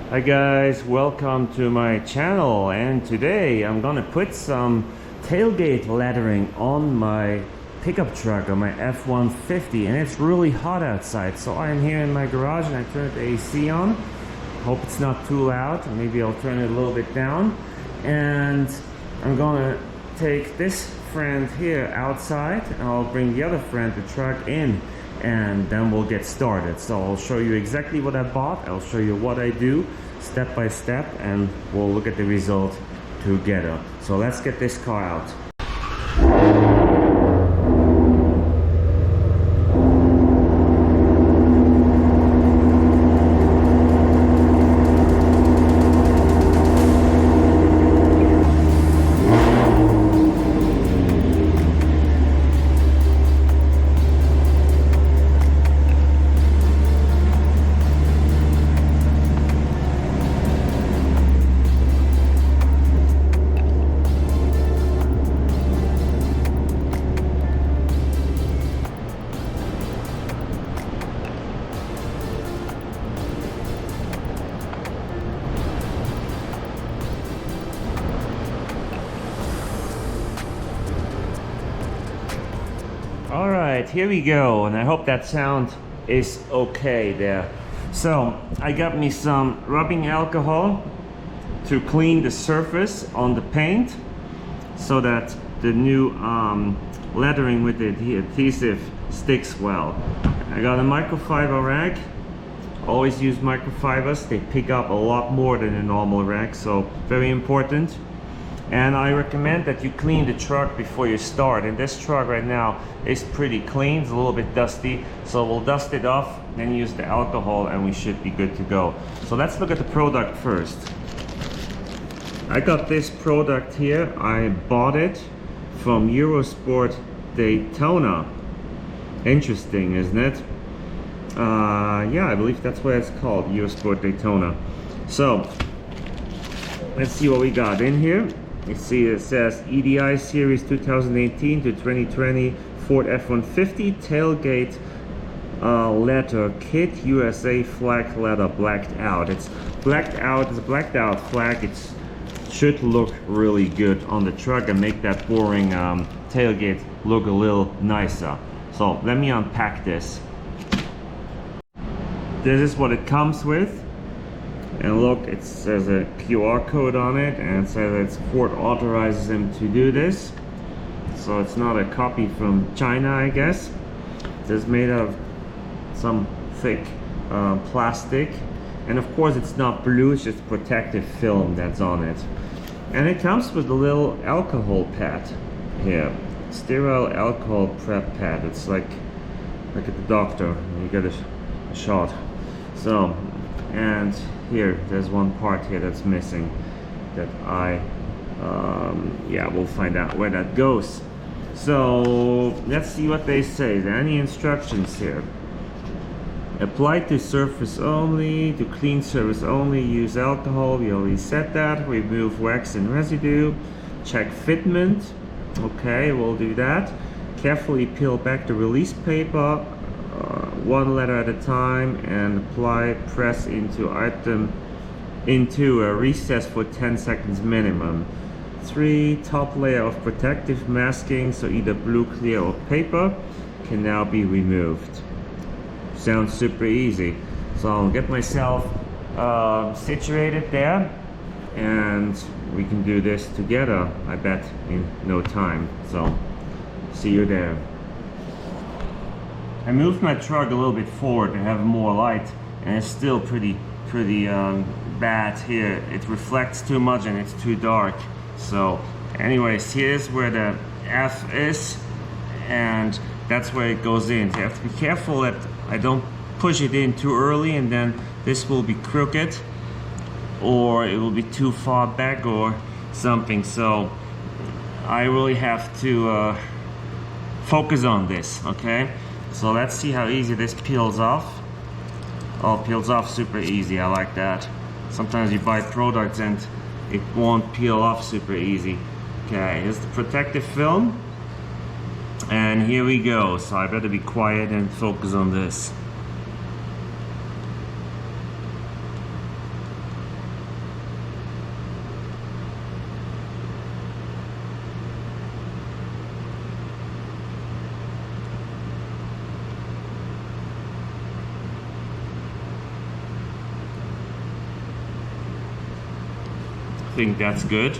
Hi guys, welcome to my channel, and today I'm gonna put some tailgate lettering on my pickup truck, on my F-150, and it's really hot outside, so I'm here in my garage and I turned the AC on. Hope it's not too loud. Maybe I'll turn it a little bit down, and I'm gonna take this friend here outside and I'll bring the other friend, the truck, in, and then we'll get started. So I'll show you exactly what I bought, I'll show you what I do step by step, and we'll look at the result together. So let's get this car out. All right, here we go, and I hope that sound is okay there. So I got me some rubbing alcohol to clean the surface on the paint so that the new lettering with the adhesive sticks well. I got a microfiber rag. Always use microfibers, they pick up a lot more than a normal rag, so very important. And I recommend that you clean the truck before you start. And this truck right now is pretty clean, it's a little bit dusty, so we'll dust it off, then use the alcohol, and we should be good to go. So let's look at the product first. I got this product here. I bought it from Eurosport Daytona. Interesting, isn't it? Yeah, I believe that's what it's called, Eurosport Daytona. So let's see what we got in here. You see it says EDI Series 2018 to 2020 Ford F-150 tailgate letter kit, USA flag letter blacked out. It's blacked out, it's a blacked out flag. It should look really good on the truck and make that boring tailgate look a little nicer. So let me unpack this. This is what it comes with. And look, it says a QR code on it, and it says that Ford authorizes them to do this. So it's not a copy from China, I guess. It's made out of some thick plastic. And of course it's not blue, it's just protective film that's on it. And it comes with a little alcohol pad here. Sterile alcohol prep pad. It's like at the doctor, you get a shot. So, and here there's one part here that's missing that yeah, we'll find out where that goes. So let's see what they say. Is there any instructions here? Apply to surface only, to clean surface only, use alcohol, we already said that. Remove wax and residue, check fitment. Okay, we'll do that. Carefully peel back the release paper, one letter at a time, and apply press into a recess for 10 seconds minimum. 3 top layer of protective masking, so either blue clear or paper, can now be removed. Sounds super easy. So I'll get myself situated there, and we can do this together, I bet, in no time. So see you there. I moved my truck a little bit forward to have more light, and it's still pretty bad here. It reflects too much and it's too dark. So anyways, here's where the F is, and that's where it goes in. So you have to be careful that I don't push it in too early, and then this will be crooked, or it will be too far back or something. So I really have to focus on this, okay? So let's see how easy this peels off. Oh, it peels off super easy. I like that. Sometimes you buy products and it won't peel off super easy. Okay, here's the protective film. And here we go. So I better be quiet and focus on this. think that's good.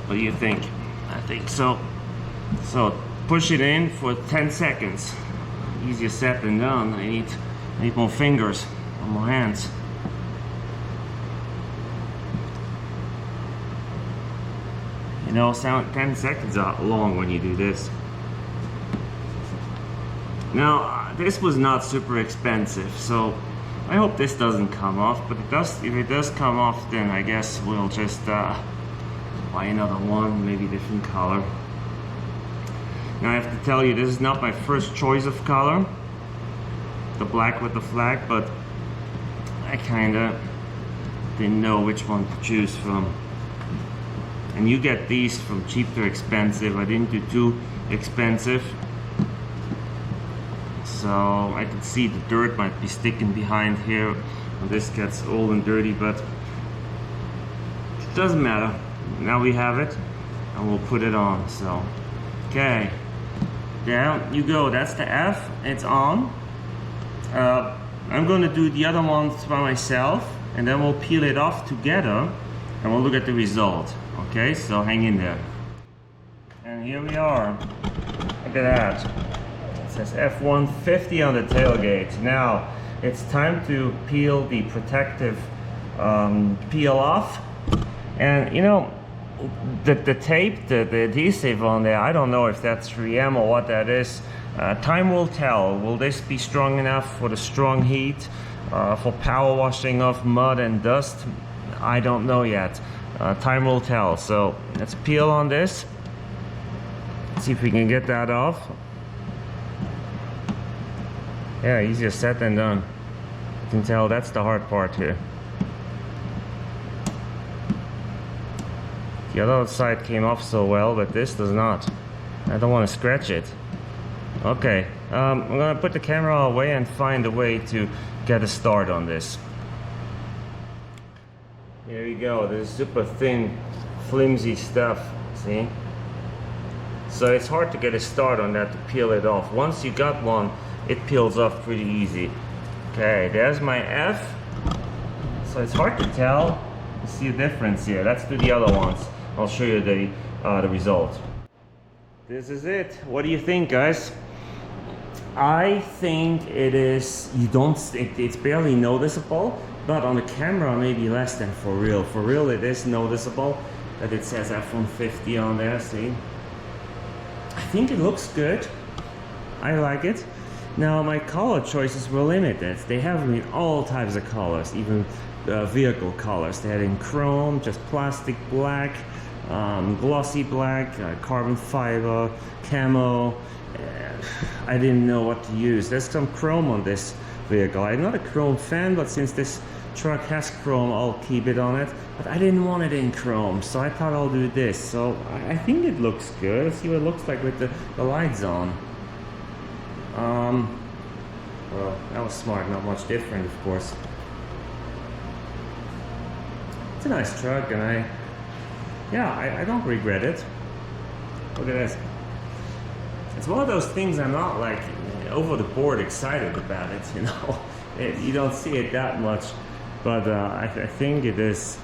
What do you think? I think so. So push it in for 10 seconds. Easier said than done. I need more fingers on my hands. You know, 10 seconds are long when you do this. Now, this was not super expensive, so I hope this doesn't come off, but if it does come off, then I guess we'll just buy another one, maybe different color. Now I have to tell you, this is not my first choice of color, the black with the flag, but I kinda didn't know which one to choose from. And you get these from cheap to expensive. I didn't do too expensive. So I can see the dirt might be sticking behind here when this gets old and dirty, but it doesn't matter. Now we have it and we'll put it on. So, okay, down you go. That's the F, it's on. I'm going to do the other ones by myself, and then we'll peel it off together and we'll look at the result. Okay, so hang in there. And here we are. Look at that. It says F-150 on the tailgate. Now it's time to peel the protective peel off. And you know, the tape, the adhesive on there, I don't know if that's 3M or what that is. Time will tell. Will this be strong enough for the strong heat, for power washing off mud and dust? I don't know yet. Time will tell. So let's peel on this. See if we can get that off. Yeah, easier said than done. You can tell that's the hard part here. The other side came off so well, but this does not. I don't want to scratch it. Okay, I'm gonna put the camera away and find a way to get a start on this. Here we go. This is super thin, flimsy stuff. See? So it's hard to get a start on that to peel it off. Once you got one, it peels off pretty easy. Okay, there's my F. So it's hard to tell. You see a difference here. Let's do the other ones. I'll show you the result. This is it. What do you think, guys? I think it is, it's barely noticeable, but on the camera maybe less than for real. For real it is noticeable that it says F-150 on there, see? I think it looks good. I like it. Now my color choices were limited. They have them in all types of colors, even vehicle colors. They had in chrome, just plastic black, glossy black, carbon fiber, camo. I didn't know what to use. There's some chrome on this vehicle. I'm not a chrome fan, but since this truck has chrome, I'll keep it on it. But I didn't want it in chrome, so I thought I'll do this. So I think it looks good. Let's see what it looks like with the lights on. Well, that was smart. Not much different, of course. It's a nice truck, and I don't regret it. Look at this. It's one of those things I'm not like over the board excited about it, you know. You don't see it that much, but I think it is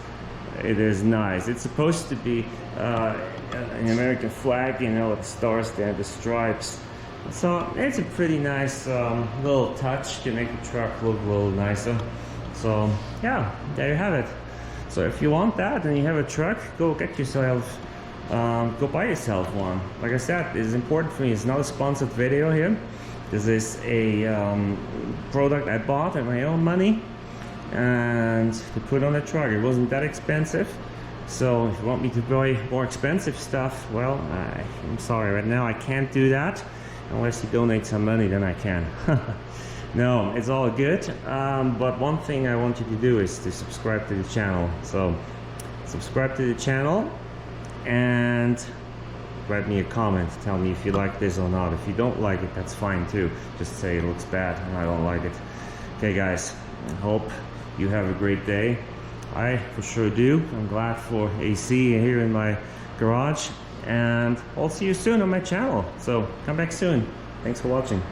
nice. It's supposed to be an American flag, you know, with the stars there, the stripes. So it's a pretty nice little touch to make the truck look a little nicer. So yeah, there you have it. So if you want that and you have a truck, go get yourself, go buy yourself one. Like I said, it is important for me. It's not a sponsored video here. This is a product I bought at my own money and to put on a truck. It wasn't that expensive. So if you want me to buy more expensive stuff, well, I'm sorry, right now I can't do that. Unless you donate some money, then I can. No, it's all good. But one thing I want you to do is to subscribe to the channel. So subscribe to the channel and write me a comment. Tell me if you like this or not. If you don't like it, that's fine too. Just say it looks bad and I don't like it. Okay guys, I hope you have a great day. I for sure do. I'm glad for AC here in my garage. And I'll see you soon on my channel. So come back soon. Thanks for watching.